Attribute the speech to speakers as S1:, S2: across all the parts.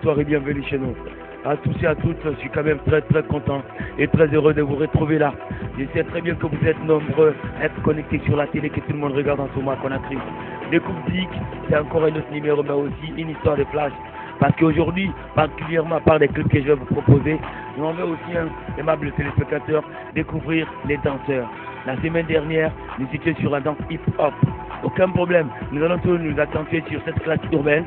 S1: bonsoir et bienvenue chez nous. À tous et à toutes, je suis quand même très content et très heureux de vous retrouver là. Je sais très bien que vous êtes nombreux à être connectés sur la télé, que tout le monde regarde en ce moment qu'on a pris. Les Coupes Zik, c'est encore un autre numéro, mais aussi une histoire de flash. Parce qu'aujourd'hui, particulièrement par les clips que je vais vous proposer, nous en veut aussi un aimable téléspectateur découvrir les danseurs. La semaine dernière, nous étions sur la danse hip-hop. Aucun problème, nous allons tous nous accentuer sur cette classe urbaine,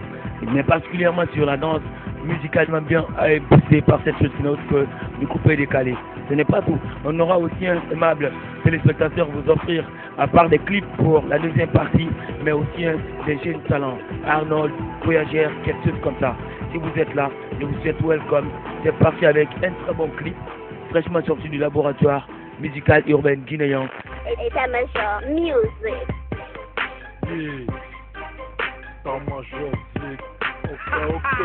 S1: mais particulièrement sur la danse musicalement bien poussée par cette chose que du coupé décalé. Ce n'est pas tout. On aura aussi un aimable téléspectateur vous offrir, à part des clips pour la deuxième partie, mais aussi des jeunes talents. Arnold, Voyagère, quelque chose comme ça. Si vous êtes là, je vous souhaite welcome. C'est parti avec un très bon clip, fraîchement sorti du laboratoire musical urbain guinéen.
S2: État-major music.
S3: Yeah. État-major music. Ok.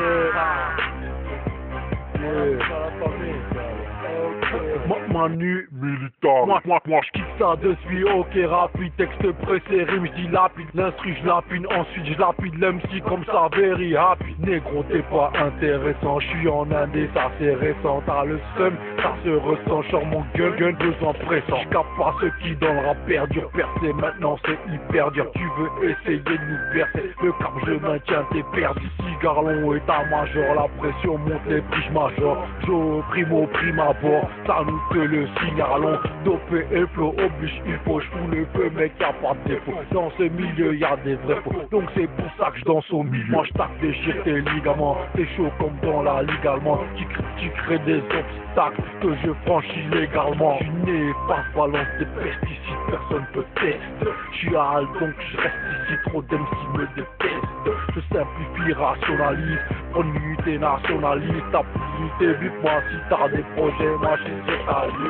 S3: Manu militant. Moi, je quitte ça de suite, ok, rapide, texte pressé, rime, je dis lapide, l'instru, je lapine, ensuite je lapide l'MC comme ça, very happy. Négro, t'es pas intéressant, je suis en indé, ça c'est récent, t'as le seum, ça se ressent, sur mon gueule, besoin pressant. Je capte pas ceux qui dans le rap perdure, percé, maintenant c'est hyper dur, tu veux essayer de nous percer, le cap je maintiens, t'es perdu, cigarlon, état-major, la pression monte, les prix, je major, Jo, primo, prime abord, ça nous que le signalon, dopé et flow, oblige, il faut, je fous le feu, mec, y'a pas de défaut, dans ce milieu y'a des vrais faux, donc c'est pour ça que je danse au milieu, moi je tape, déchire tes ligaments, t'es chaud comme dans la ligue allemande, tu crées des obstacles que je franchis légalement, je suis né, pas balance des pesticides, personne peut tester, je suis à Halle, donc je reste ici, trop d'MC me déteste, je simplifie, rationalise, unité nationaliste, ta unité, vite-moi si t'as des projets, moi je suis sur ta liste.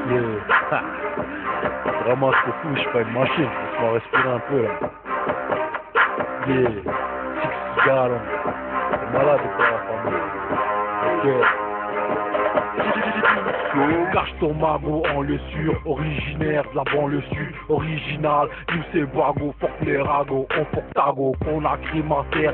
S3: Yeah. Vraiment c'est fou, je suis pas une machine, laisse-moi respirer un peu là. Yeah, six gallons, c'est malade quoi la famille. Ok. Cache ton magot en le sûr, originaire de la banlieue sud, original, nous c'est vago, fuck les ragots, on fuck tago, qu'on a crémentaire,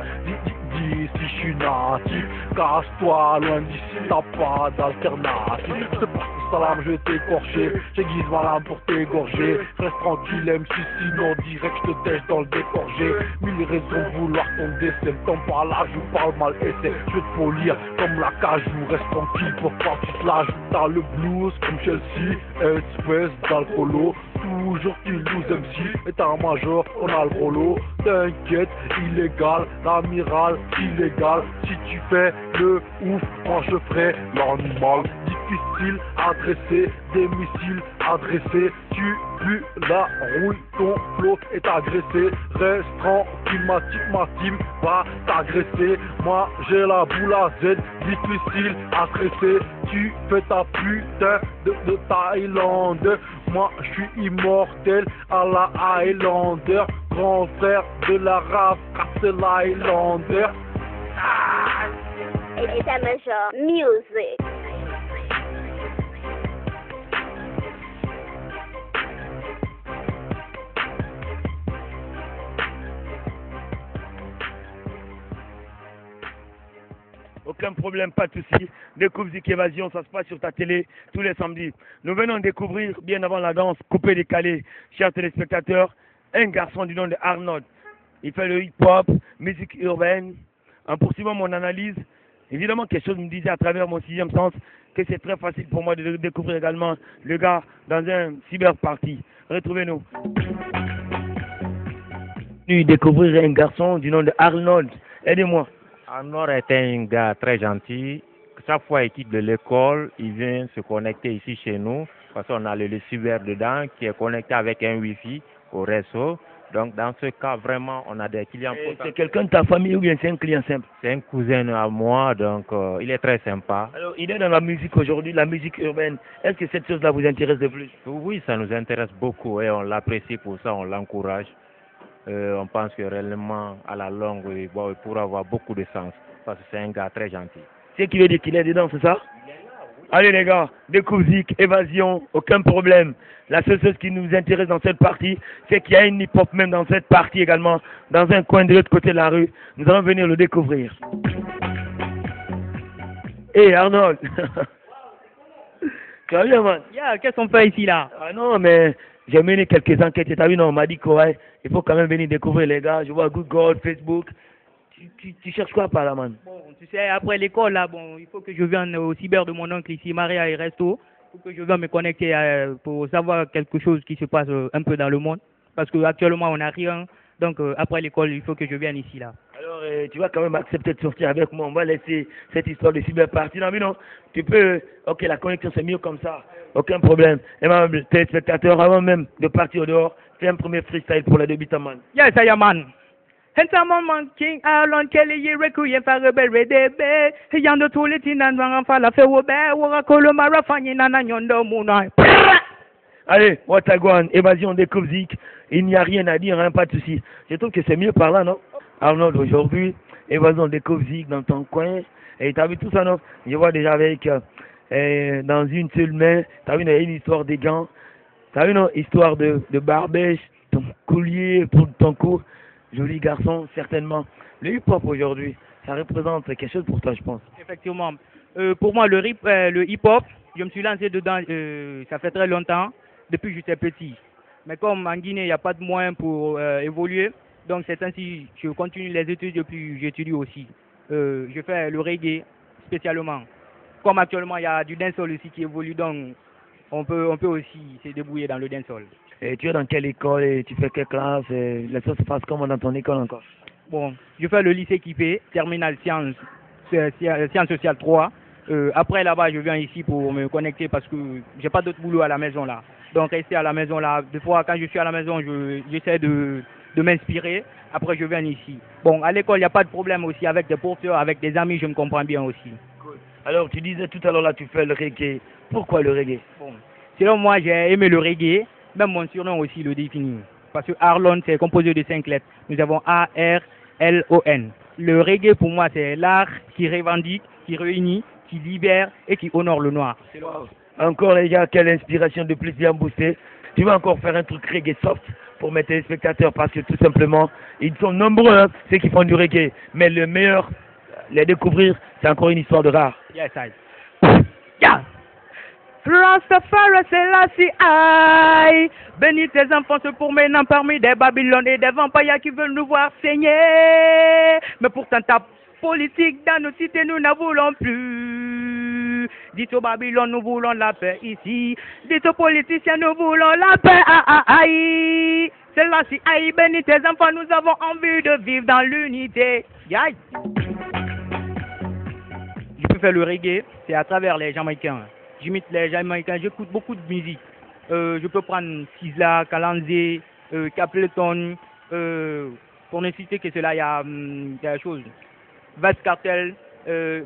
S3: si je suis natif, casse-toi loin d'ici, t'as pas d'alternative, je te passe le salam, je vais t'écorcher, j'aiguise ma lame pour t'égorger, reste tranquille MC, sinon direct je te tèche dans le décorgé, mille raisons de vouloir ton décès, le temps par là, je parle mal essai, je vais te polir comme la cajou, reste tranquille pour pas que tu te lâches, t'as le blues comme Chelsea, espèce d'alcoolo, toujours tu loses MC, état-major, on a le rolo, t'inquiète, illégal, l'amiral, illégal, si tu fais le ouf, moi je ferai l'animal, difficile à dresser, des missiles adressés, tu pues la rouille, ton flot est agressé, reste tranquille, ma team va t'agresser, moi j'ai la boule à Z, difficile à stresser, tu fais ta putain de Thaïlande, moi je suis immortel à la Highlander, grand frère de la rave, car c'est l'Highlander.
S2: État-major music.
S1: Aucun problème, pas de souci. Découvre Zik Évasion, ça se passe sur ta télé tous les samedis. Nous venons de découvrir, bien avant la danse, coupé décalé, chers téléspectateurs, un garçon du nom de Arnold. Il fait le hip-hop, musique urbaine. En poursuivant mon analyse, évidemment, quelque chose me disait à travers mon sixième sens que c'est très facile pour moi de découvrir également le gars dans un cyber-party. Retrouvez-nous. Découvrir un garçon du nom de Arnold. Aidez-moi.
S4: Arnold est un gars très gentil. Chaque fois qu'il quitte de l'école, il vient se connecter ici chez nous. Parce qu'on a le cyber dedans qui est connecté avec un Wi-Fi au réseau. Donc dans ce cas, vraiment, on a des clients.
S1: C'est quelqu'un de ta famille ou bien c'est un client simple?
S4: C'est un cousin à moi, donc il est très sympa.
S1: Alors, il est dans la musique aujourd'hui, la musique urbaine. Est-ce que cette chose-là vous intéresse de plus?
S4: Oui, ça nous intéresse beaucoup et on l'apprécie pour ça, on l'encourage. On pense que réellement, à la longue, il pourra avoir beaucoup de sens. Parce que c'est un gars très gentil.
S1: C'est qui veut dire qu'il est dedans, c'est ça? Allez les gars, découvre Zik, évasion, aucun problème. La seule chose qui nous intéresse dans cette partie, c'est qu'il y a une hip-hop même dans cette partie également, dans un coin de l'autre côté de la rue. Nous allons venir le découvrir. Hey Arnold. Tu vas bien, man?
S5: Yeah, qu'est-ce qu'on fait ici là?
S1: Ah non, mais j'ai mené quelques enquêtes. Tu as vu, non, on m'a dit que ouais, il faut quand même venir découvrir les gars. Je vois Google, Facebook. Tu cherches quoi par là, man?
S5: Bon, tu sais, après l'école là, bon, il faut que je vienne au cyber de mon oncle ici, Maria et Resto. Il faut que je vienne me connecter pour savoir quelque chose qui se passe un peu dans le monde. Parce qu'actuellement, on n'a rien. Donc, après l'école, il faut que je vienne ici là.
S1: Alors, tu vas quand même accepter de sortir avec moi. On va laisser cette histoire de cyber partir. Non, mais non, tu peux. Ok, la connexion, c'est mieux comme ça. Aucun problème. Et même, téléspectateurs, avant même de partir dehors, fais un premier freestyle pour les débutants, man.
S5: Yes, I am man. Hentamon man King Arlon Kelly Yereku Yefarebe Redebe Yando Tuliti Nanwang Fala Fewobe Warakolo Marafani Nana Nyondo Muna.
S1: Allez, Watagwan, évasion des Zik. Il n'y a rien à dire, hein, pas de souci. Je trouve que c'est mieux par là, non? Arnold, aujourd'hui, évasion des Zik dans ton coin. Et t'as vu tout ça, non? Je vois déjà avec dans une seule main. T'as vu, il y a une histoire des gants. T'as vu, non? Histoire de barbèche, ton collier pour ton cou. Joli garçon, certainement. Le hip-hop aujourd'hui, ça représente quelque chose pour toi, je pense.
S5: Effectivement. Pour moi, le hip-hop, je me suis lancé dedans, ça fait très longtemps, depuis que j'étais petit. Mais comme en Guinée, il n'y a pas de moyens pour évoluer, donc c'est ainsi que je continue les études et puis j'étudie aussi. Je fais le reggae spécialement. Comme actuellement, il y a du dancehall aussi qui évolue, donc on peut aussi se débrouiller dans le dancehall.
S1: Et tu es dans quelle école et tu fais quelle classe et les choses se passent comment dans ton école encore?
S5: Bon, je fais le lycée Kipé, terminale sciences sociales 3. Après là-bas, je viens ici pour me connecter parce que j'ai pas d'autre boulot à la maison là. Donc rester à la maison là, des fois quand je suis à la maison, j'essaie de m'inspirer. Après je viens ici. Bon, à l'école, il n'y a pas de problème aussi avec des professeurs, avec des amis, je me comprends bien aussi.
S1: Cool. Alors tu disais tout à l'heure là, tu fais le reggae. Pourquoi le reggae?
S5: Bon, selon moi, j'ai aimé le reggae. Même mon surnom aussi le définit. Parce que Arlon, c'est composé de 5 lettres. Nous avons A-R-L-O-N. Le reggae, pour moi, c'est l'art qui revendique, qui réunit, qui libère et qui honore le noir.
S1: Wow. Encore les gars, quelle inspiration de plus bien boostée. Tu vas encore faire un truc reggae soft pour mes téléspectateurs parce que tout simplement, ils sont nombreux, hein, ceux qui font du reggae. Mais le meilleur, les découvrir, c'est encore une histoire de rare.
S5: Yes, I. Yeah! Rastafari Selassie I. Bénis tes enfants se promènent parmi des Babylone et des vampires qui veulent nous voir saigner. Mais pourtant ta politique dans nos cités nous n'en voulons plus. Dites aux Babylone nous voulons la paix ici. Dites aux politiciens nous voulons la paix. Aïe. Selassie I. Bénis tes enfants, nous avons envie de vivre dans l'unité. Aïe. Je peux faire le reggae, c'est à travers les Jamaïcains. J'imite les Jamaïcains, j'écoute beaucoup de musique. Je peux prendre Sizzla, Kalanzé, Capleton, pour ne citer que cela, il y a des choses. Vybz Kartel,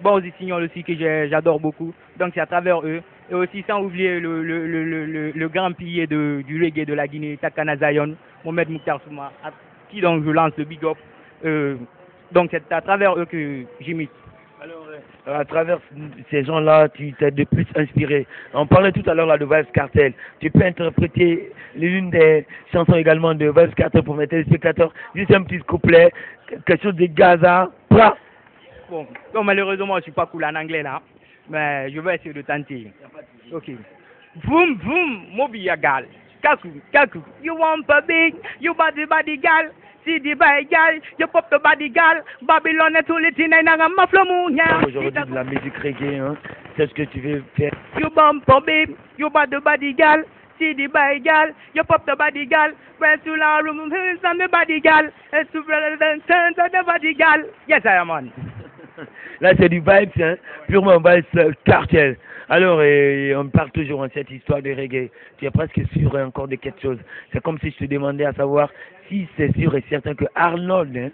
S5: bon, Signol aussi que j'adore beaucoup. Donc c'est à travers eux. Et aussi sans oublier le grand pilier du reggae de la Guinée, Takana Zion, Mohamed Mouktar Souma, à qui donc je lance le big up. Donc c'est à travers eux que j'imite.
S1: Alors, à travers ces gens-là, tu t'es de plus inspiré. On parlait tout à l'heure là de Vybz Kartel. Tu peux interpréter l'une des chansons également de Vybz Kartel pour mes téléspectateurs. Juste un petit couplet, quelque chose de Gaza. Bra.
S5: Bon, donc malheureusement, je suis pas cool en anglais là, mais je vais essayer de tenter. Ok. Vroom, vroom, mobi gal. Kaku, kaku. You want a big, you body gal. See the body gal, you pop the body gal. Babylon et tout les tines n'a ma flamounia.
S1: Aujourd'hui de la musique reggae, hein. C'est ce que tu veux faire.
S5: You bump a babe, you body gal. See the body gal, you pop the body gal. When to la room, some the body gal. And to turn to the body gal. Yes, I am on.
S1: Là, c'est du vibes, hein, purement vibes Kartel. Alors, on parle toujours en cette histoire de reggae. Tu es presque sûr encore de quelque chose. C'est comme si je te demandais à savoir si c'est sûr et certain que Arnold hein,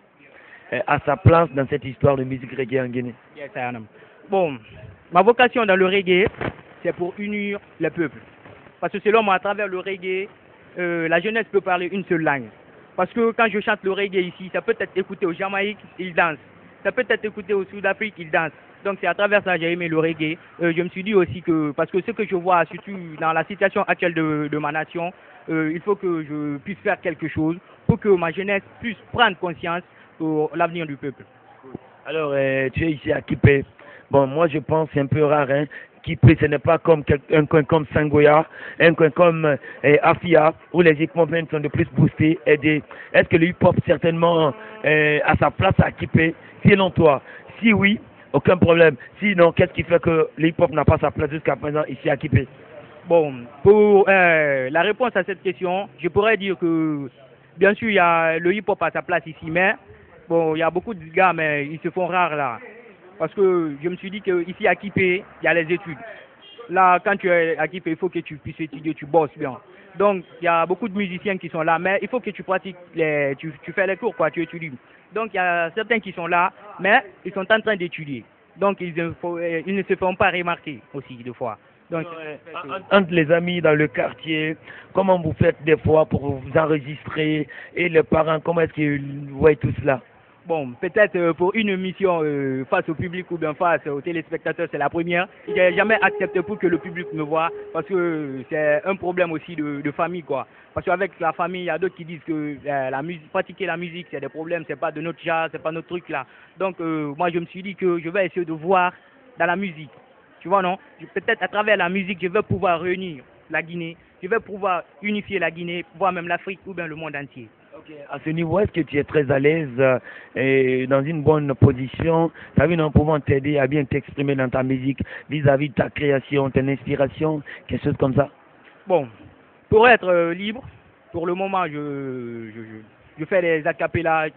S1: a sa place dans cette histoire de musique reggae en Guinée.
S5: Yes, I am. Bon, ma vocation dans le reggae, c'est pour unir le peuple. Parce que selon moi, à travers le reggae, la jeunesse peut parler une seule langue. Parce que quand je chante le reggae ici, ça peut être écouté au Jamaïque, ils dansent. Ça peut être écouté au Sud-Afrique, ils dansent. Donc c'est à travers ça que j'ai aimé le reggae. Je me suis dit aussi que, parce que ce que je vois, surtout dans la situation actuelle de ma nation, il faut que je puisse faire quelque chose pour que ma jeunesse puisse prendre conscience pour l'avenir du peuple.
S1: Alors, tu es ici à Kipé. Bon, moi je pense c'est un peu rare, hein. Kipé, ce n'est pas comme un coin comme Sangoya, un coin comme Afia, où les équipements sont de plus boostés, aidés. Est-ce que le hip-hop certainement a sa place à Kipé, selon toi? Si oui, aucun problème. Sinon, qu'est-ce qui fait que le hip-hop n'a pas sa place jusqu'à présent ici à Kipé?
S5: Bon, pour la réponse à cette question, je pourrais dire que, bien sûr, il y a le hip-hop à sa place ici, mais bon, il y a beaucoup de gars, mais ils se font rares là. Parce que je me suis dit qu'ici à Kipé, il y a les études. Là, quand tu es à Kipé, il faut que tu puisses étudier, tu bosses bien. Donc, il y a beaucoup de musiciens qui sont là, mais il faut que tu pratiques, tu fais les cours, quoi, tu étudies. Donc, il y a certains qui sont là, mais ils sont en train d'étudier. Donc, ils ne se font pas remarquer aussi, des fois. Donc,
S1: entre les amis dans le quartier, comment vous faites des fois pour vous enregistrer et les parents, comment est-ce qu'ils voient tout cela?
S5: Bon, peut-être pour une émission face au public ou bien face aux téléspectateurs, c'est la première. Je n'ai jamais accepté pour que le public me voie parce que c'est un problème aussi de famille, quoi. Parce qu'avec la famille, il y a d'autres qui disent que la musique, pratiquer la musique, c'est des problèmes, c'est pas de notre genre, c'est pas notre truc là. Donc moi, je me suis dit que je vais essayer de voir dans la musique. Tu vois, non? Peut-être à travers la musique, je vais pouvoir réunir la Guinée, je vais pouvoir unifier la Guinée, voire même l'Afrique ou bien le monde entier.
S1: Okay. À ce niveau, est-ce que tu es très à l'aise et dans une bonne position, tu as vu, en pouvant t'aider à bien t'exprimer dans ta musique vis-à-vis de ta création, ton inspiration, quelque chose comme ça?
S5: Bon, pour être libre, pour le moment, je fais des acapellas,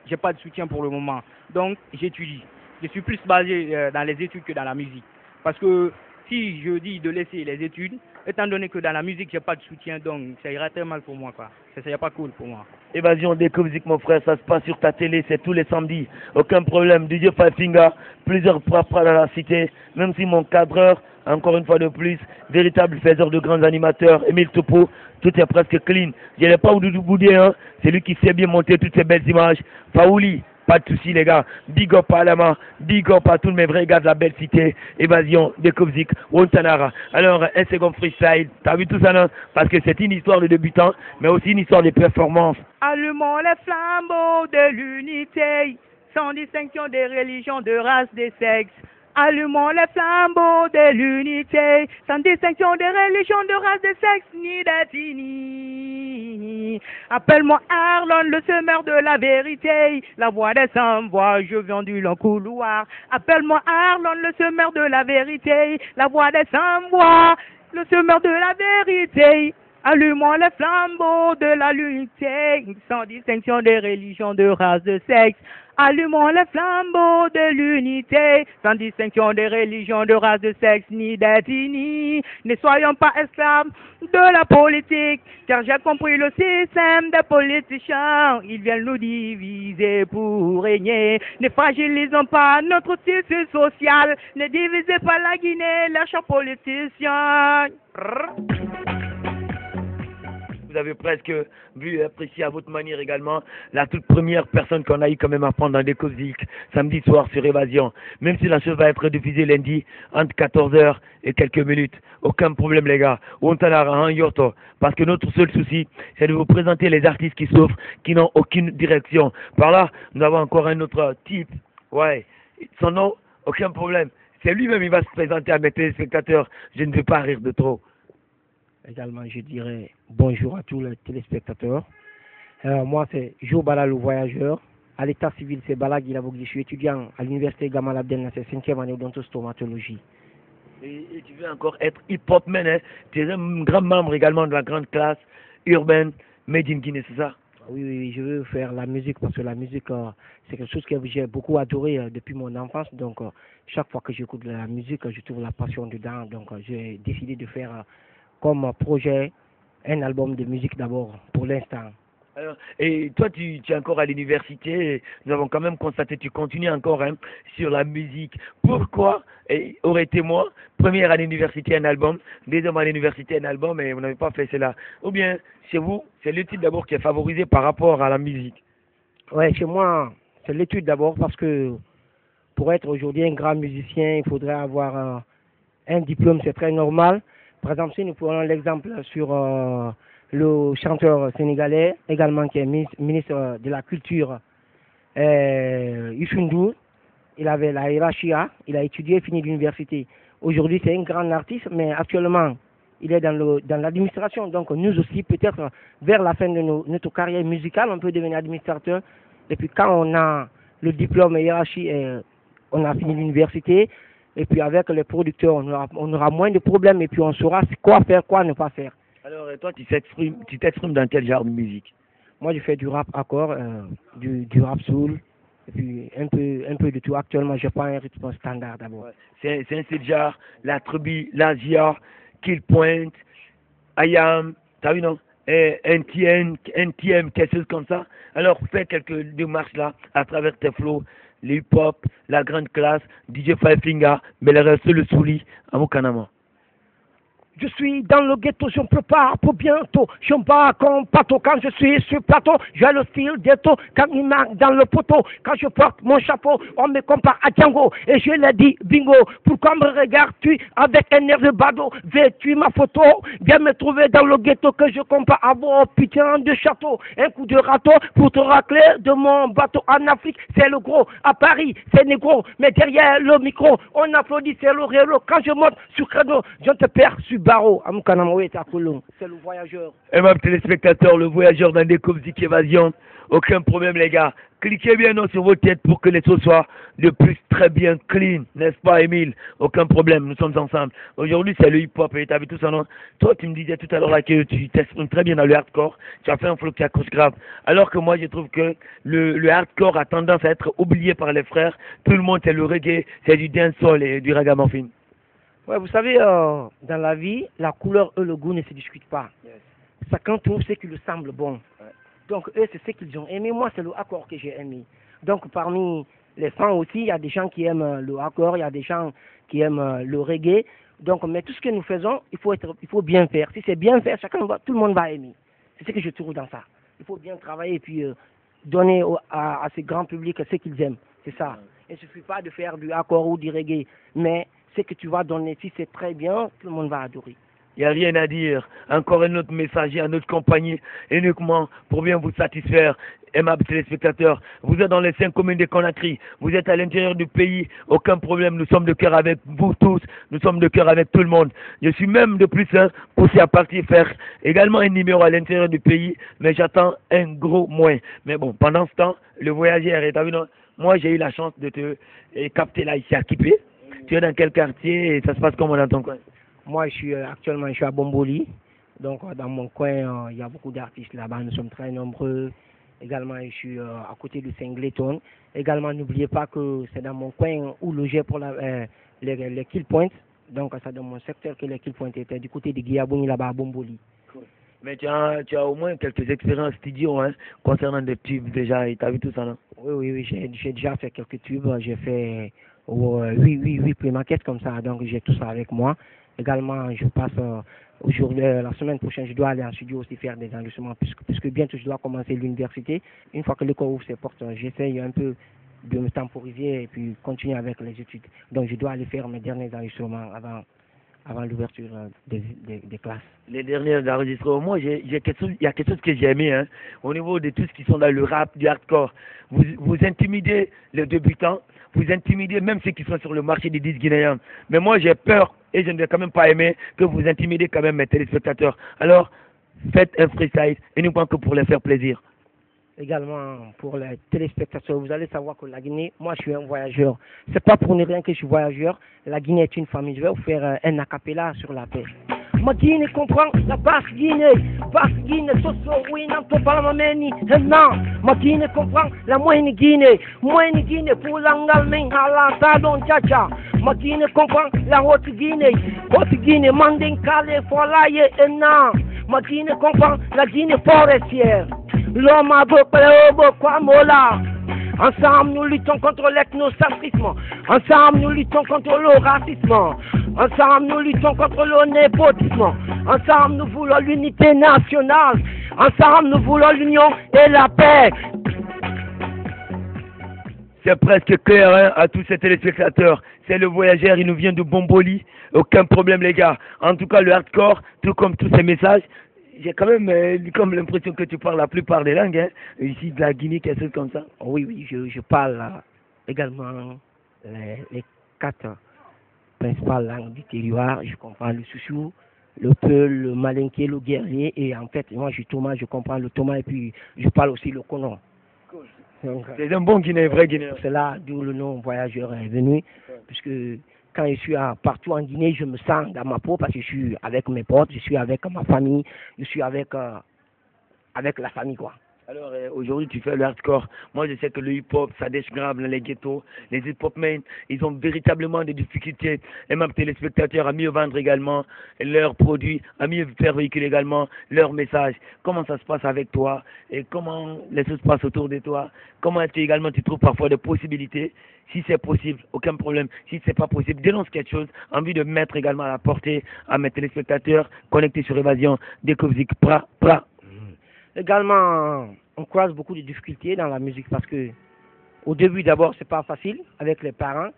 S5: j'ai pas de soutien pour le moment. Donc, j'étudie. Je suis plus basé dans les études que dans la musique. Parce que si je dis de laisser les études, étant donné que dans la musique, j'ai pas de soutien, donc ça ira très mal pour moi, quoi. Ça serait pas cool pour moi.
S1: Évasion Découvzik, mon frère, ça se passe sur ta télé, c'est tous les samedis. Aucun problème. DJ Five Finger, plusieurs frappes dans la cité. Même si mon cadreur, encore une fois de plus, véritable faiseur de grands animateurs, Émile Topo, tout est presque clean. Je n'ai pas Oudou Boudé, hein. C'est lui qui sait bien monter toutes ces belles images. Faouli. Pas de soucis les gars, big up à Lama, big up à tous mes vrais gars de la belle cité, Évasion, Découvzik, Wontanara. Alors, un second freestyle, t'as vu tout ça non? Parce que c'est une histoire de débutants, mais aussi une histoire de performance.
S5: Allumons les flambeaux de l'unité, sans distinction des religions, de races, des sexes. Allumons les flambeaux de l'unité, sans distinction des religions, de races, de sexe, ni d'ethnie. Appelle-moi Arlon, le semeur de la vérité, la voix des sans-voix, je viens du long couloir. Appelle-moi Arlon, le semeur de la vérité, la voix des sans-voix, le semeur de la vérité. Allumons les flambeaux de la l'unité, sans distinction des religions, de races, de sexe. Allumons les flambeaux de l'unité, sans distinction des religions, de races, de sexe, ni d'ethnie. Ne soyons pas esclaves de la politique, car j'ai compris le système des politiciens. Ils viennent nous diviser pour régner. Ne fragilisons pas notre tissu social, ne divisez pas la Guinée, les chers politiciens.
S1: Vous avez presque vu et apprécié à votre manière également la toute première personne qu'on a eu quand même à prendre dans Découvzik samedi soir sur Évasion. Même si la chose va être diffusée lundi entre 14h et quelques minutes. Aucun problème les gars. Wontanara, Yoto. Parce que notre seul souci, c'est de vous présenter les artistes qui souffrent, qui n'ont aucune direction. Par là, nous avons encore un autre type. Ouais. Son nom, aucun problème. C'est lui-même, il va se présenter à mes téléspectateurs. Je ne veux pas rire de trop.
S6: Également, je dirais bonjour à tous les téléspectateurs. Moi, c'est Jo Bala, le voyageur. À l'état civil, c'est Bala Guilabog. Je suis étudiant à l'université Gamal Abdel Nasser, 5e année d'odontostomatologie.
S1: Et tu veux encore être hip-hop man, hein? Tu es un grand membre également de la grande classe urbaine Made in Guinée, c'est ça?
S6: Oui, je veux faire la musique parce que la musique, c'est quelque chose que j'ai beaucoup adoré depuis mon enfance. Donc, chaque fois que j'écoute la musique, je trouve la passion dedans. Donc, j'ai décidé de faire comme projet un album de musique d'abord, pour l'instant.
S1: Alors, et toi, tu es encore à l'université, nous avons quand même constaté, tu continues encore sur la musique. Pourquoi aurait été moi, première à l'université un album, deuxième à l'université un album, et vous n'avez pas fait cela? Ou bien, chez vous, c'est l'étude d'abord qui est favorisée par rapport à la musique?
S6: Ouais, chez moi, c'est l'étude d'abord, parce que pour être aujourd'hui un grand musicien, il faudrait avoir un diplôme, c'est très normal. Par exemple, si nous prenons l'exemple sur le chanteur sénégalais, également qui est ministre de la Culture, Youssou N'Dour, il avait la hiérarchie A, il a étudié, fini l'université. Aujourd'hui, c'est un grand artiste, mais actuellement, il est dans l'administration. Donc, nous aussi, peut-être, vers la fin de notre carrière musicale, on peut devenir administrateur. Et puis, quand on a le diplôme hiérarchie, on a fini l'université, et puis avec les producteurs, on aura moins de problèmes, et puis on saura quoi faire, quoi ne pas faire.
S1: Alors, et toi, tu t'exprimes dans quel genre de musique?
S6: Moi, je fais du rap accord, du rap soul, et puis un peu de tout. Actuellement, je prends un rythme standard d'abord.
S1: C'est un seul genre, la tribu, l'Asia, Kill Point, IAM, t'as vu non? NTM, quelque chose comme ça. Alors, fais quelques démarches là, à travers tes flows, le hip-hop, la grande classe, DJ Five Finger, mais le reste, le souli, à mon canama.
S6: Je suis dans le ghetto, je me prépare pour bientôt. Je me bats comme Pato quand je suis sur plateau. J'ai le style ghetto quand il marque dans le poteau. Quand je porte mon chapeau, on me compare à Django. Et je l'ai dit, bingo, pourquoi me regardes-tu avec un air de badaud? Veux-tu ma photo? Viens me trouver dans le ghetto que je compare à vos putains de château. Un coup de râteau pour te racler de mon bateau. En Afrique, c'est le gros. À Paris, c'est négro. Mais derrière le micro, on applaudit, c'est le rélo. Quand je monte sur créneau, je te perds sur Baro, c'est le voyageur.
S1: Et ma téléspectateur, le voyageur dans des Zik Évasion, aucun problème les gars. Cliquez bien non, sur vos têtes pour que les choses soient de plus très bien clean, n'est-ce pas Émile? Aucun problème, nous sommes ensemble. Aujourd'hui c'est le hip-hop et t'as vu tout ça non? Toi tu me disais tout à l'heure là que tu t'exprimes très bien dans le hardcore, tu as fait un flow qui accroche grave. Alors que moi je trouve que le hardcore a tendance à être oublié par les frères. Tout le monde c'est le reggae, c'est du dancehall et du ragamuffin.
S6: Ouais, vous savez, dans la vie, la couleur et le goût ne se discutent pas. Yes. Chacun trouve ce qui lui semble bon. Ouais. Donc, eux, c'est ce qu'ils ont aimé. Moi, c'est le hardcore que j'ai aimé. Donc, parmi les fans aussi, il y a des gens qui aiment le hardcore, il y a des gens qui aiment le reggae. Donc, mais tout ce que nous faisons, il faut bien faire. Si c'est bien fait, tout le monde va aimer. C'est ce que je trouve dans ça. Il faut bien travailler et puis donner à ce grand public ce qu'ils aiment. C'est ça. Il ne suffit pas de faire du hardcore ou du reggae, mais ce que tu vas donner, si c'est très bien, tout le monde va adorer.
S1: Il n'y a rien à dire. Encore un autre messager à notre compagnie, uniquement pour bien vous satisfaire. Aimables téléspectateurs, vous êtes dans les 5 communes de Conakry, vous êtes à l'intérieur du pays, aucun problème, nous sommes de cœur avec vous tous, nous sommes de cœur avec tout le monde. Je suis même de plus poussé à partir faire également un numéro à l'intérieur du pays, mais j'attends un gros moins. Mais bon, pendant ce temps, le voyageur est à non, moi j'ai eu la chance de te capter là ici à Kipé. Tu es dans quel quartier et ça se passe comment dans ton coin?
S6: Moi, actuellement, je suis à Bomboli. Donc, dans mon coin, il y a beaucoup d'artistes là-bas. Nous sommes très nombreux. Également, je suis à côté de Singleton. Également, n'oubliez pas que c'est dans mon coin où logeait pour les Kill Points. Donc, c'est dans mon secteur que les Kill Points étaient du côté de Guiabouni là-bas à Bomboli.
S1: Cool. Mais tu as au moins quelques expériences studio concernant des tubes déjà. Tu as vu tout ça, non?
S6: Oui, j'ai déjà fait quelques tubes. J'ai fait 8 pré-maquettes comme ça. Donc, j'ai tout ça avec moi. Également, je passe aujourd'hui, la semaine prochaine, je dois aller en studio aussi faire des enregistrements puisque bientôt je dois commencer l'université. Une fois que l'école ouvre ses portes, j'essaye un peu de me temporiser et puis continuer avec les études. Donc, je dois aller faire mes derniers enregistrements avant l'ouverture des classes.
S1: Les derniers enregistrements, moi, il y a quelque chose que j'ai aimé, au niveau de tous qui sont dans le rap, du hardcore. Vous intimidez les débutants, vous intimidez même ceux qui sont sur le marché des disques guinéens. Mais moi, j'ai peur et je ne vais quand même pas aimer que vous intimidez quand même mes téléspectateurs. Alors, faites un freestyle uniquement que pour les faire plaisir.
S6: Également, pour les téléspectateurs, vous allez savoir que la Guinée, moi je suis un voyageur. C'est pas pour ne rien que je suis voyageur. La Guinée est une famille. Je vais vous faire un acapella sur la paix. Ma Guinée comprend la basse Guinée, soso, oui, non, pas la meni, non. Ma Guinée comprend la moyenne Guinée pour l'angalming, halata, don tchacha. Ma Guinée comprend la haute Guinée, manding, calé, folaye, et non. Ma Guinée comprend la Guinée forestière. L'homme a beaucoup mola. Ensemble, nous luttons contre l'ethnocentrisme. Ensemble, nous luttons contre le racisme. Ensemble, nous luttons contre le népotisme. Ensemble, nous voulons l'unité nationale. Ensemble, nous voulons l'union et la paix.
S1: C'est presque clair à tous ces téléspectateurs. C'est le voyageur, il nous vient de Bomboli. Aucun problème, les gars. En tout cas, le hardcore, tout comme tous ces messages, j'ai quand même comme l'impression que tu parles la plupart des langues, ici de la Guinée, quelque chose comme ça.
S6: Oui, je parle également les quatre principales langues du territoire. Je comprends le soussou, le peul, le malinké, le guerrier. Et en fait, moi, je suis Thomas, je comprends le Thomas et puis je parle aussi le Kono.
S1: C'est un bon Guinéen, vrai Guinéen.
S6: C'est là d'où le nom voyageur est venu. Puisque quand je suis partout en Guinée, je me sens dans ma peau parce que je suis avec mes potes, je suis avec ma famille, je suis avec la famille, quoi.
S1: Alors aujourd'hui tu fais le hardcore. Moi je sais que le hip-hop ça dégrave dans les ghettos. Les hip-hop men, ils ont véritablement des difficultés. Et même téléspectateurs à mieux vendre également leurs produits, à mieux faire véhiculer également leurs messages. Comment ça se passe avec toi et comment les choses se passent autour de toi? Comment est-ce que également tu trouves parfois des possibilités? Si c'est possible, aucun problème. Si c'est pas possible, dénonce quelque chose. Envie de mettre également à la portée à mes téléspectateurs connectés sur Évasion, Découvzik, pra.
S6: Également, on croise beaucoup de difficultés dans la musique parce que au début d'abord c'est pas facile avec les parents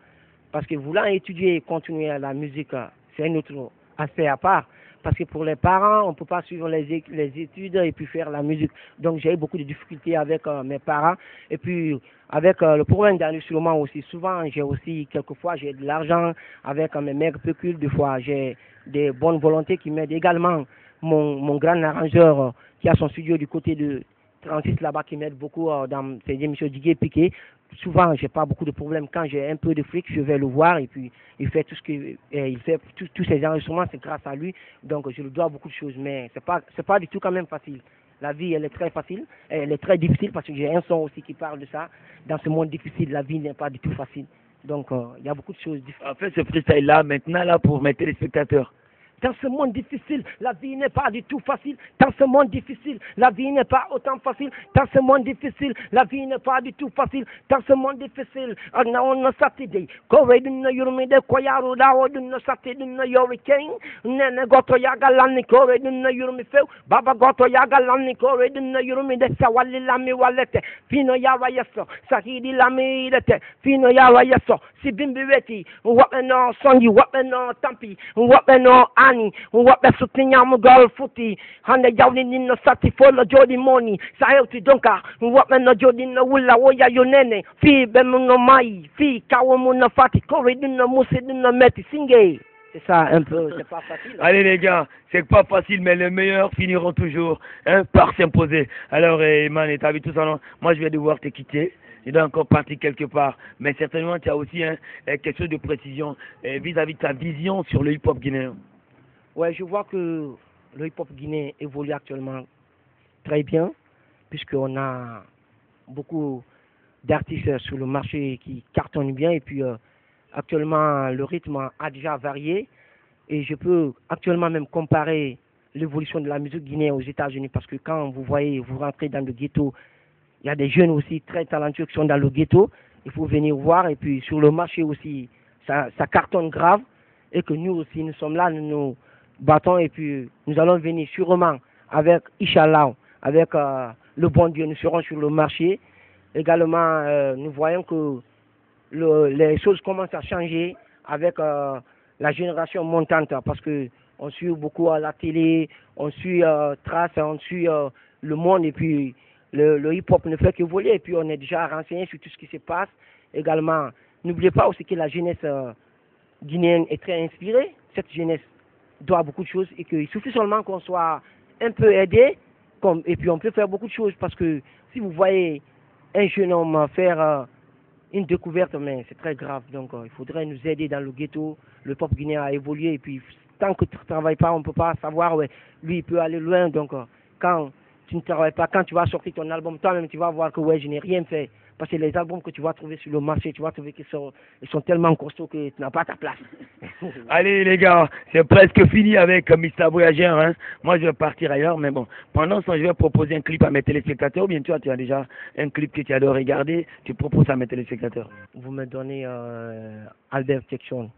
S6: parce que voulant étudier et continuer la musique c'est un autre aspect à part parce que pour les parents on peut pas suivre les études et puis faire la musique, donc j'ai eu beaucoup de difficultés avec mes parents et puis avec le problème d'enregistrement aussi. Souvent quelquefois j'ai de l'argent avec mes mères pécules, des fois j'ai des bonnes volontés qui m'aident également. Mon grand arrangeur qui a son studio du côté de 36 là-bas qui m'aide beaucoup dans ses émissions Digué Piqué. Souvent, j'ai pas beaucoup de problèmes. Quand j'ai un peu de fric, je vais le voir et puis il fait tout ce que il fait tous ses enregistrements, c'est grâce à lui. Donc je lui dois beaucoup de choses, mais c'est pas du tout quand même facile. La vie, elle est très facile, elle est très difficile parce que j'ai un son aussi qui parle de ça. Dans ce monde difficile, la vie n'est pas du tout facile. Donc il y a beaucoup de choses difficiles.
S1: En fait, ce freestyle là maintenant là pour mes téléspectateurs.
S6: Dans ce monde difficile, la vie n'est pas du tout facile. Dans ce monde difficile, la vie n'est pas autant facile. Dans ce monde difficile, la vie n'est pas du tout facile. Dans ce monde difficile, on a Saturday. Corée d'une yurmi de Koyaro, Lao d'une Saturday d'une Hurricane. Nene goto yaga lani Corée d'une yurmi feu. Baba goto yaga lani Corée d'une yurmi de Sawali lami walete. Fino yawa yeso, Sahidi lami ilete. Fino yawa yeso, si bimbi weti. Wapeno songi, wapeno tampi, wapeno ani waɓe suttiñama gol futti hande jawɗini no satti fo no jooɗi moni sa hewti donka woɓɓe no jooɗi no wulla woya yo nene fiiɓe mum no maayi fii kawo mum no fati kori ɗum no musi ɗum no metti singue. C'est ça un peu, c'est pas facile.
S1: Allez les gars, c'est pas facile, mais les meilleurs finiront toujours par s'imposer. Alors, man, t'as vu tout ça, non? Moi, je vais devoir te quitter. Je dois encore partir quelque part. Mais certainement, tu as aussi quelque chose de précision vis-à-vis de ta vision sur le hip-hop guinéen.
S6: Ouais, je vois que le hip-hop guinéen évolue actuellement très bien, puisqu'on a beaucoup d'artistes sur le marché qui cartonnent bien, et puis actuellement le rythme a déjà varié, et je peux actuellement même comparer l'évolution de la musique guinéenne aux États-Unis, parce que quand vous voyez, vous rentrez dans le ghetto, il y a des jeunes aussi très talentueux qui sont dans le ghetto, il faut venir voir, et puis sur le marché aussi, ça cartonne grave, et que nous aussi, nous sommes là, nous battons et puis nous allons venir sûrement avec Inch'Allah, avec le bon Dieu, nous serons sur le marché. Également, nous voyons que les choses commencent à changer avec la génération montante parce que on suit beaucoup à la télé, on suit Trace, on suit le monde et puis le hip-hop ne fait qu'évoluer et puis on est déjà renseigné sur tout ce qui se passe. Également, n'oubliez pas aussi que la jeunesse guinéenne est très inspirée. Cette jeunesse doit beaucoup de choses et qu'il suffit seulement qu'on soit un peu aidé et puis on peut faire beaucoup de choses parce que si vous voyez un jeune homme faire une découverte, mais c'est très grave, donc il faudrait nous aider dans le ghetto. Le peuple guinéen a évolué et puis tant que tu ne travailles pas, on ne peut pas savoir, ouais, lui il peut aller loin, donc quand tu ne travailles pas, quand tu vas sortir ton album, toi-même tu vas voir que ouais, je n'ai rien fait. Parce que les albums que tu vas trouver sur le marché, tu vas trouver qu'ils sont tellement costauds que tu n'as pas ta place.
S1: Allez les gars, c'est presque fini avec Mr. Voyageur. Hein. Moi je vais partir ailleurs, mais bon, pendant ce temps je vais proposer un clip à mes téléspectateurs. Ou bien toi tu as déjà un clip que tu adores regarder, tu proposes à mes téléspectateurs.
S6: Vous me donnez Albert Jackson.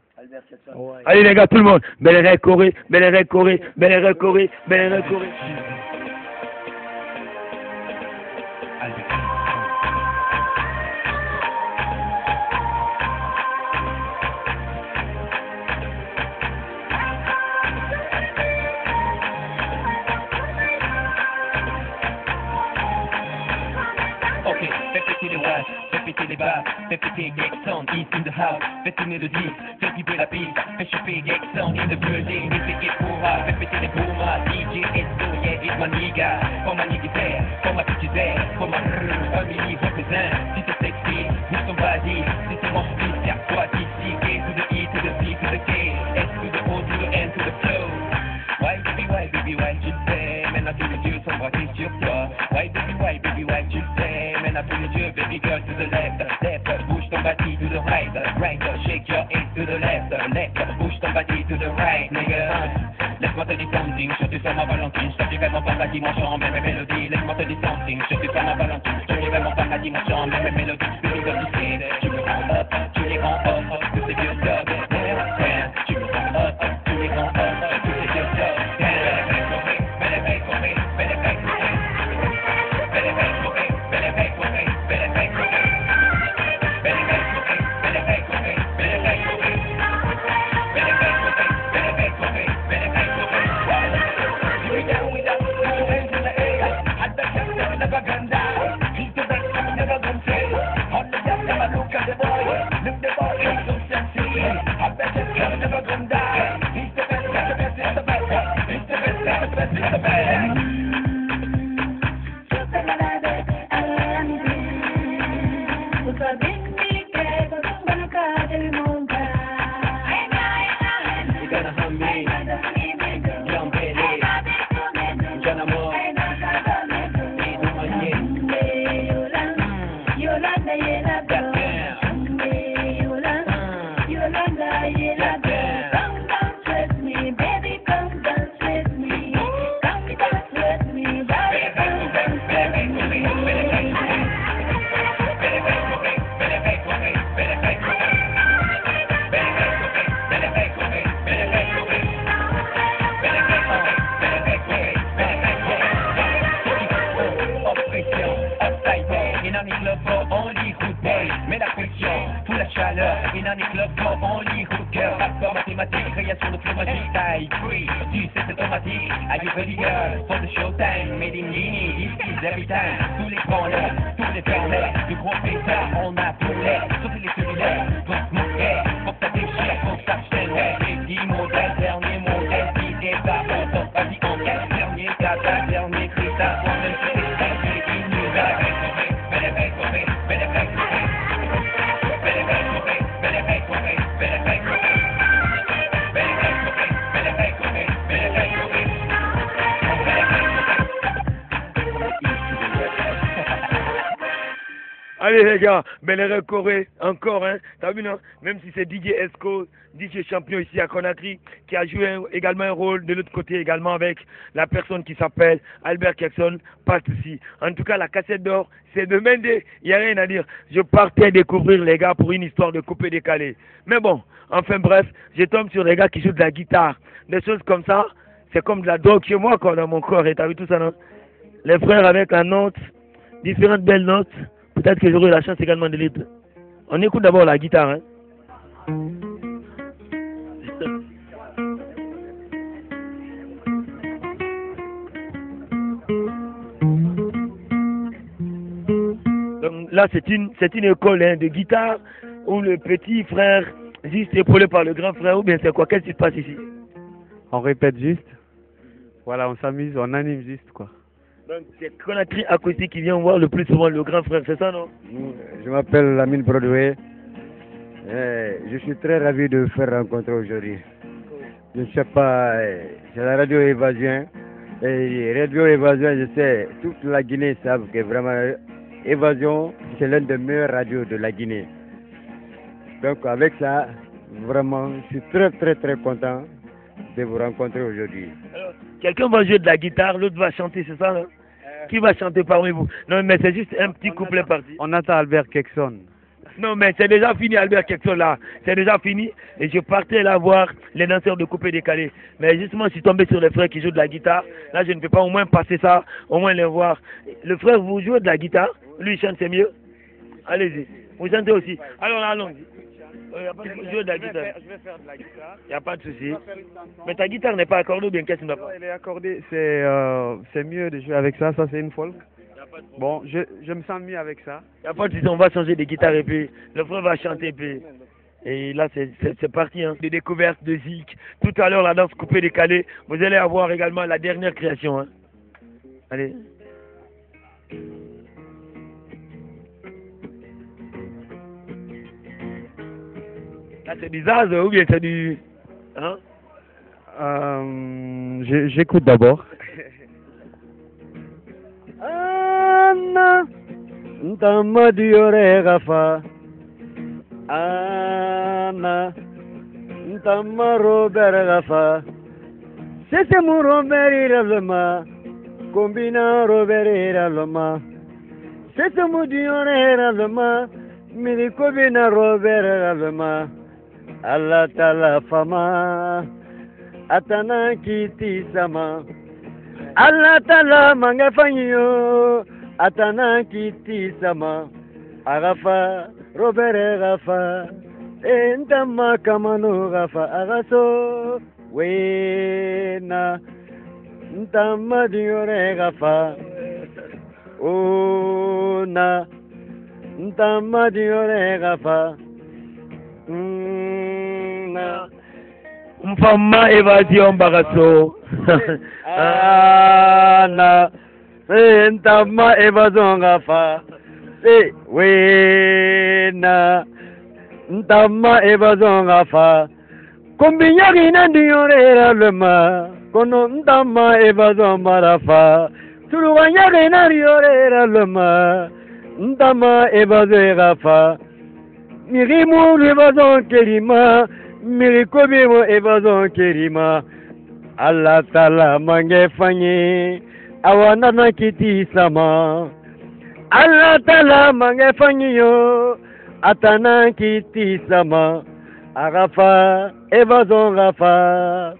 S1: Ouais. Allez les gars, tout le monde, Belere Corée, Belere Corée, Belere Corée, Belere Corée.
S7: péter les bas, fais péter Gex Sound, East in the house, fais tourner le disque, fais vibrer la piste, fais chauffer Gex Sound in the building, et fais pourra, fais péter les bourmas, DJ Esto, yeah, it's my nigga, pour ma nigga terre, pour ma petite terre, pour ma un milli représente, si c'est sexy, bouge ton body, si c'est mon fils, serre-toi d'ici, K to the E to the B to the K, S to the O to the N to the flow. Why baby, why, tu le sais, maintenant tous les yeux sont braqués sur toi. Why baby, why, tu le sais, maintenant tous les yeux, baby girl to the left, bouge ton body to the right, shake your hips to the left, bouge ton body to the right, nigga. Laisse-moi te dire something, je te sens ma Valentine, je t'ai vraiment pas ma dimension en même mélodie. Laisse-moi te dire something, je te sens ma Valentine, je t'ai vraiment pas ma dimension en même mélodie. Baby girl, tu sais, tu me rends up, tu les rends up, tous ces vieux dogs, tu me rends up, tous les rends up, tous ces vieux dogs.
S1: Allez les gars, Bel Corée, encore, hein, t'as vu non? Même si c'est DJ Esco, DJ champion ici à Conakry, qui a joué également un rôle de l'autre côté également avec la personne qui s'appelle Albert Kekson, pas de souci. En tout cas, la cassette d'or, c'est de Mendé, il n'y a rien à dire. Je partais découvrir les gars pour une histoire de coupé décalé. Mais bon, enfin bref, je tombe sur les gars qui jouent de la guitare. Des choses comme ça, c'est comme de la drogue chez moi quoi, dans mon corps, et t'as vu tout ça non? Les frères avec la note, différentes belles notes. Peut-être que j'aurai la chance également de lire. On écoute d'abord la guitare. Hein. Donc là, c'est une école hein, de guitare où le petit frère juste épaulé par le grand frère, ou bien c'est quoi? Qu'est-ce qui se passe ici?
S8: On répète juste. Voilà, on s'amuse, on anime juste quoi.
S1: Donc c'est Conakry Acoustique qui vient voir le plus souvent le grand frère, c'est ça non?
S9: Je m'appelle Lamine Broadway. Je suis très ravi de vous faire rencontrer aujourd'hui. Je ne sais pas, c'est la radio Évasion. Et radio Évasion, je sais, toute la Guinée savent que vraiment Évasion, c'est l'une des meilleures radios de la Guinée. Donc avec ça, vraiment, je suis très content de vous rencontrer aujourd'hui.
S1: Alors, quelqu'un va jouer de la guitare, l'autre va chanter, c'est ça non? Qui va chanter parmi vous? Non, mais c'est juste un petit couplet parti.
S8: On attend Albert Kekson.
S1: Non, mais c'est déjà fini, Albert Kekson, là. C'est déjà fini. Et je partais là voir les danseurs de coupé décalé. Mais justement, je suis tombé sur les frères qui jouent de la guitare. Là, je ne peux pas au moins passer ça, au moins les voir. Le frère, vous jouez de la guitare? Lui, il chante, c'est mieux? Allez-y. Vous chantez aussi? Alors, allons-y. Je vais faire de la guitare. Il n'y a pas de souci. Mais ta guitare n'est pas accordée ou bien qu'est-ce que tu n'as pas?
S8: Elle est accordée, c'est mieux de jouer avec ça, ça c'est une folk. Bon, je me sens mieux avec ça.
S1: Y a pas de souci, on va changer de guitare et puis le frère va chanter puis... Et là, c'est parti, hein. Des découvertes de Zik. Tout à l'heure, la danse coupée décalée. Vous allez avoir également la dernière création, hein. Allez. Là, c'est du Zaz ou bien c'est du... Hein?
S8: J'écoute d'abord.
S9: Anna, ntama diore gafa. Anna, ntama Robert gafa. C'est mon Robert iralma, combina Robert iralma. C'est mon diore iralma, miri combina Robert iralma. Allah tala fama, atana kiti sama. Allah tala mangafanyo, atana kiti sama. Agafa, Robert gafa, entama kamano gafa agaso. Wena, ntama diore gafa. Ona, ntama diore gafa.
S1: Mfama évasion bagaso.
S9: Ana, ntama évasion gafa. Wena, ntama évasion gafa. Kombinyagi na diore lema, kono ntama évasion marafa. Turuwanyagi na diore lema, ntama évasion gafa. Mirimu évasion kerima, mirikobimu évasion kerima. Allah tala mange fanyi, awanana kiti sama. Allah tala mange fanyi yo, atana kiti sama. Arafa, évasion Rafa,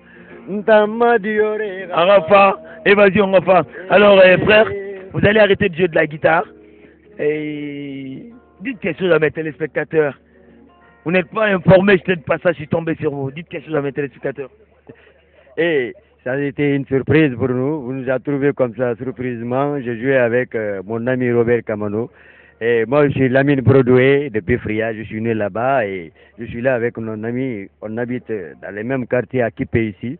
S9: ntama diore Rafa.
S1: Arafa, évasion Rafa. Alors frère, vous allez arrêter de jouer de la guitare et dites quelque chose à mes téléspectateurs. Vous n'êtes pas informés, je n'ai pas ça, je suis tombé sur vous. Dites quelque chose à mes téléspectateurs.
S9: Et ça a été une surprise pour nous. Vous nous avez trouvé comme ça, surprisement. J'ai joué avec mon ami Robert Kamano. Et moi, je suis Lamine Broadway depuis Fria. Je suis né là-bas et je suis là avec mon ami. On habite dans les mêmes quartiers à Kipé ici.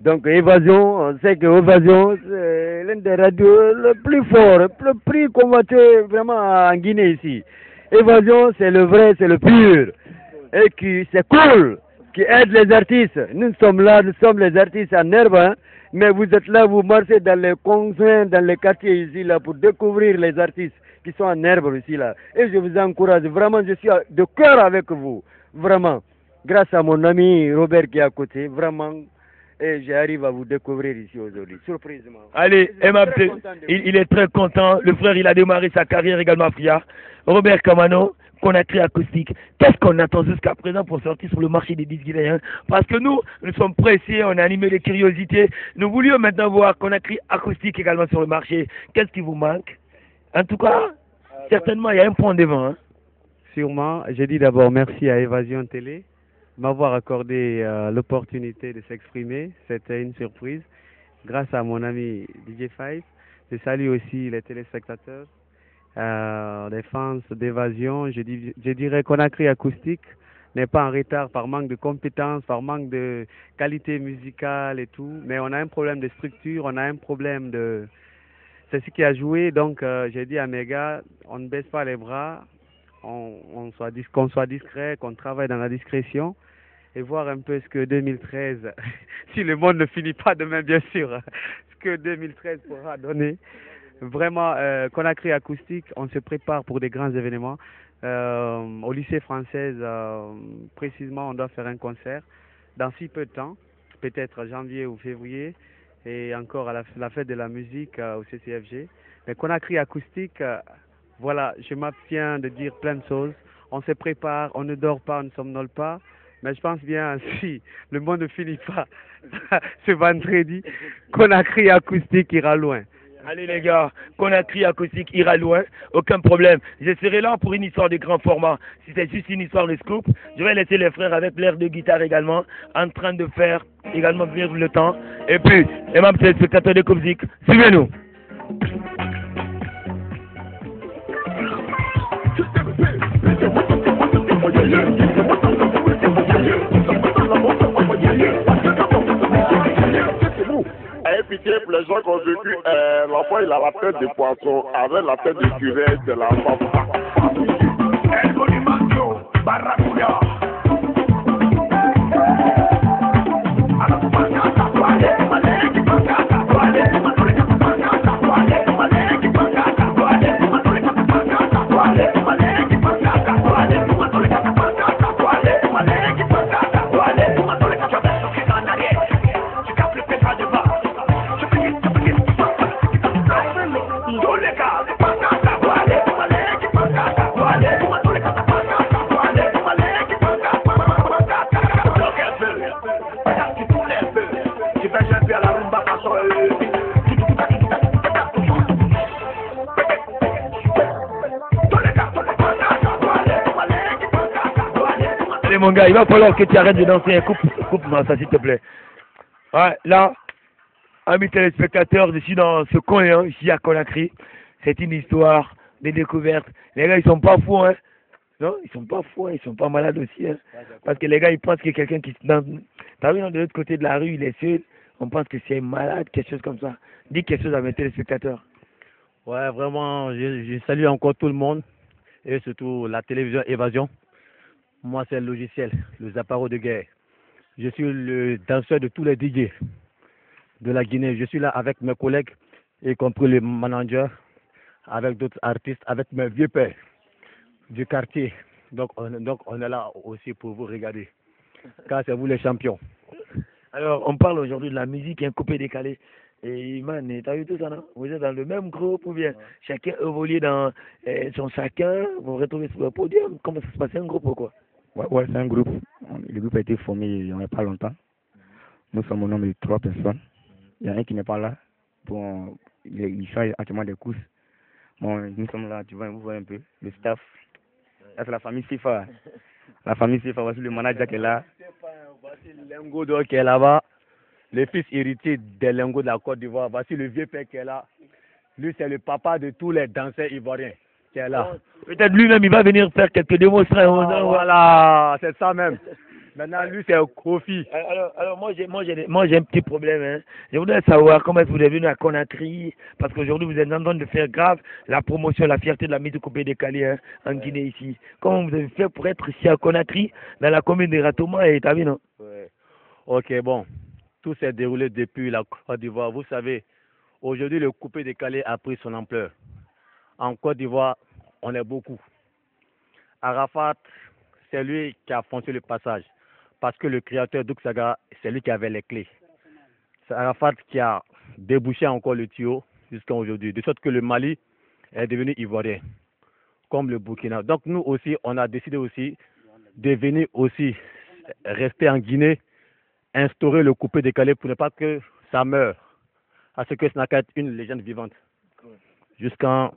S9: Donc, Évasion, on sait que Évasion, c'est l'une des radios le plus fort, le plus convoité vraiment en Guinée ici. Évasion, c'est le vrai, c'est le pur. Et qui, c'est cool, qui aide les artistes. Nous sommes là, nous sommes les artistes en herbe, hein, mais vous êtes là, vous marchez dans les coins, dans les quartiers ici, là, pour découvrir les artistes qui sont en herbe ici, là. Et je vous encourage, vraiment, je suis de cœur avec vous, vraiment. Grâce à mon ami Robert qui est à côté, vraiment. Et j'arrive à vous découvrir ici aujourd'hui, surprisement.
S1: Allez, MAP, il est très content. Le frère, il a démarré sa carrière également à Fria. Robert Kamano, Conakry acoustique. Qu'est-ce qu'on attend jusqu'à présent pour sortir sur le marché des disques guinéens? Parce que nous sommes pressés, on a animé les curiosités. Nous voulions maintenant voir Conakry acoustique également sur le marché. Qu'est-ce qui vous manque? En tout cas, certainement, il y a un point devant. Hein.
S8: Sûrement. J'ai dit d'abord merci à Évasion Télé m'avoir accordé l'opportunité de s'exprimer. C'était une surprise. Grâce à mon ami DJ Five. Je salue aussi les téléspectateurs, les fans d'Évasion. Je dirais Conakry acoustique n'est pas en retard par manque de compétences, par manque de qualité musicale et tout. Mais on a un problème de structure, on a un problème de... C'est ce qui a joué. Donc j'ai dit à mes gars, on ne baisse pas les bras, qu'on soit discret, qu'on travaille dans la discrétion et voir un peu ce que 2013, si le monde ne finit pas demain bien sûr, ce que 2013 pourra donner. Vraiment, Conakry acoustique, on se prépare pour des grands événements. Au lycée française, précisément, on doit faire un concert dans si peu de temps, peut-être janvier ou février, et encore à la fête de la musique au CCFG. Mais Conakry acoustique, voilà, je m'abstiens de dire plein de choses. On se prépare, on ne dort pas, on ne somnole pas. Mais je pense bien, si le monde ne finit pas ce vendredi, Conakry acoustique ira loin.
S1: Allez les gars, Conakry acoustique ira loin, aucun problème. Je serai là pour une histoire de grand format. Si c'est juste une histoire de scoop, je vais laisser les frères avec l'air de guitare également, en train de faire également venir le temps. Et puis, les membres téléspectateurs de Coupe Zik, suivez-nous.
S10: les gens qui ont vécu, l'enfant il a la tête de poisson avec la tête de curé de la femme. El Bonimacio, Barracuda.
S1: Allez mon gars, il va falloir que tu arrêtes de danser. Coupe-moi ça s'il te plaît. Ouais, là, amis téléspectateurs, je suis dans ce coin hein, ici à Conakry. C'est une histoire de découverte. Les gars, ils sont pas fous, hein. Non, ils sont pas fous, hein. Ils sont pas malades aussi, hein. Parce que les gars, ils pensent que quelqu'un qui... T'as vu, de l'autre côté de la rue, il est seul. On pense que c'est malade, quelque chose comme ça. Dis quelque chose à mes téléspectateurs.
S11: Ouais, vraiment, je salue encore tout le monde. Et surtout la télévision Évasion. Moi, c'est le logiciel, le Zaparo de guerre. Je suis le danseur de tous les DJ de la Guinée. Je suis là avec mes collègues, y compris le manager, avec d'autres artistes, avec mes vieux pères du quartier. Donc on est là aussi pour vous regarder. Car c'est vous les champions.
S1: Alors, on parle aujourd'hui de la musique, un coupé décalé. Et man, t'as vu tout ça, non? Vous êtes dans le même groupe ou bien chacun évolue dans son chacun, vous vous retrouvez sur le podium? Comment ça se passe? C'est un groupe ou quoi?
S12: Ouais, c'est un groupe. Le groupe a été formé il n'y a pas longtemps. Nous sommes au nombre de 3 personnes. Il y en a un qui n'est pas là. Bon, il fait actuellement des courses. Bon, nous sommes là, tu vois, vous voyez un peu. Le staff. Là, c'est la famille Sifa. La famille Sifa, voici le manager qui est là.
S11: Voici le lingot d'or qui est là-bas. Le fils héritier des lingots de la Côte d'Ivoire. Voici le vieux père qui est là. Lui, c'est le papa de tous les danseurs ivoiriens qui est là.
S1: Peut-être lui-même, il va venir faire quelques démonstrations.
S11: Voilà, c'est ça même. Maintenant, lui, c'est Kofi.
S1: Alors moi, j'ai un petit problème. Hein. Je voudrais savoir comment est-ce que vous êtes venu à Conakry, parce qu'aujourd'hui, vous êtes en train de faire grave la promotion, la fierté de la musique coupée décalée hein, en Guinée ici. Comment vous avez fait pour être ici à Conakry, dans la commune de Ratoma et Tavi, non?
S11: Ouais. Ok, bon. Tout s'est déroulé depuis la Côte d'Ivoire. Vous savez, aujourd'hui, le coupé décalé a pris son ampleur. En Côte d'Ivoire, on est beaucoup. Arafat, c'est lui qui a foncé le passage. Parce que le créateur d'Ouksaga, c'est lui qui avait les clés. C'est Arafat qui a débouché encore le tuyau jusqu'à aujourd'hui. De sorte que le Mali est devenu ivoirien, comme le Burkina. Donc nous aussi, on a décidé aussi de venir aussi rester en Guinée, instaurer le coupé décalé pour ne pas que ça meure. À ce que ce n'a qu'à être une légende vivante. Jusqu'en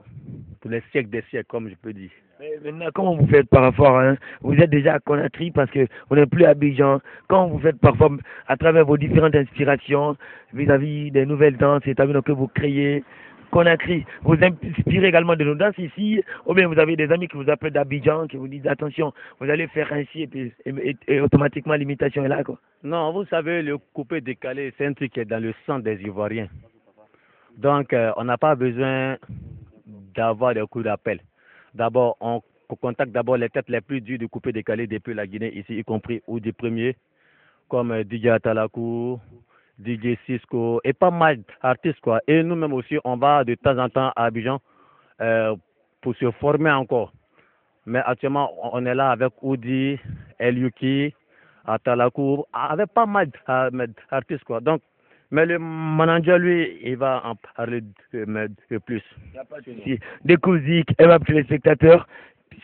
S11: pour les siècles des siècles, comme je peux dire.
S1: Mais maintenant, comment vous faites par rapport hein? Vous êtes déjà à Conakry parce qu'on n'est plus à Abidjan. Comment vous faites parfois à travers vos différentes inspirations vis-à-vis des nouvelles danses et que vous créez Conakry, vous inspirez également de nos danses ici, ou bien vous avez des amis qui vous appellent d'Abidjan, qui vous disent attention, vous allez faire ainsi et automatiquement l'imitation est là quoi.
S11: Non, vous savez, le coupé décalé, c'est un truc qui est dans le sang des Ivoiriens. Donc, on n'a pas besoin d'avoir des coups d'appel. D'abord, on contacte d'abord les têtes les plus dures du coupé décalé depuis la Guinée, ici, y compris ou des premiers, comme DJ Atalakou, DJ Cisco, et pas mal d'artistes, quoi. Et nous-mêmes aussi, on va de temps en temps à Abidjan pour se former encore. Mais actuellement, on est là avec Oudi, Eliuki, Atalakou, avec pas mal d'artistes, quoi. Donc, mais le manager, lui, il va en parler de plus.
S1: Décousique, aimable téléspectateur,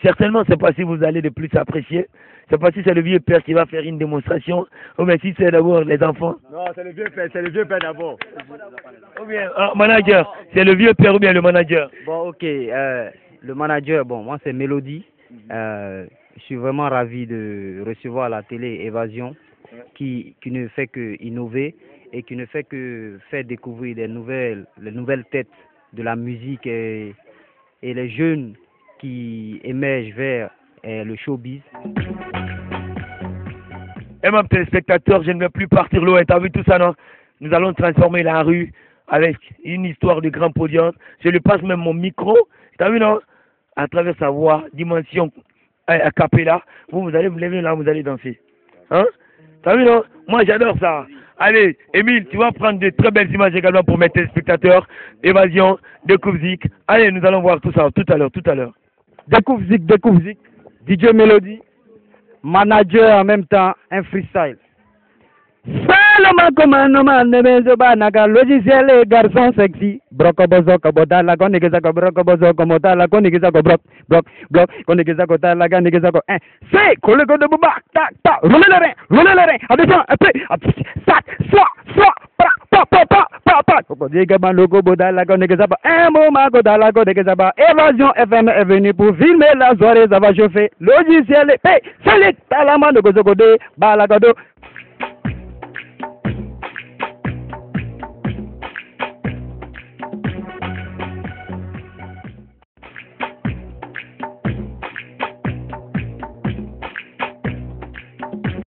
S1: certainement, c'est pas si vous allez de plus apprécier. C'est pas si c'est le vieux père qui va faire une démonstration, ou bien si c'est d'abord les enfants.
S11: Non, c'est le vieux père d'abord.
S1: Ou bien, manager, c'est le vieux père ou bien le manager.
S13: Bon, ok, le manager, bon, moi c'est Mélodie. Je suis vraiment ravi de recevoir la télé Évasion, qui ne fait que innover et qui ne fait que faire découvrir les nouvelles têtes de la musique et les jeunes qui émergent vers le showbiz.
S1: Et mon téléspectateur, je ne veux plus partir loin, t'as vu tout ça, non? Nous allons transformer la rue avec une histoire de grande audience. Je lui passe même mon micro. T'as vu, non? À travers sa voix, dimension a cappella, vous allez vous lever là, vous allez danser. Hein? T'as vu, non? Moi, j'adore ça. Allez, Émile, tu vas prendre de très belles images également pour mes téléspectateurs. Évasion, Découvre Zik. Allez, nous allons voir tout ça tout à l'heure.
S14: Découvre Zik, DJ Mélodie, manager en même temps, un freestyle. Saloma commandement ne bezoba naga logiciel et garçon sexy. Broko bozo kabota la konegeza ko broko bozo komota la konegeza ko brok konegeza ko ta la konegeza ko c'est colle ko de buba ta rouler le rein attention après sac soit pa ko diga ban logo boda la konegeza ba moment ko da la konegeza ba Évasion FM est venu pour filmer la soirée, ça va chauffer logiciel et salut talama de gozo de balagodo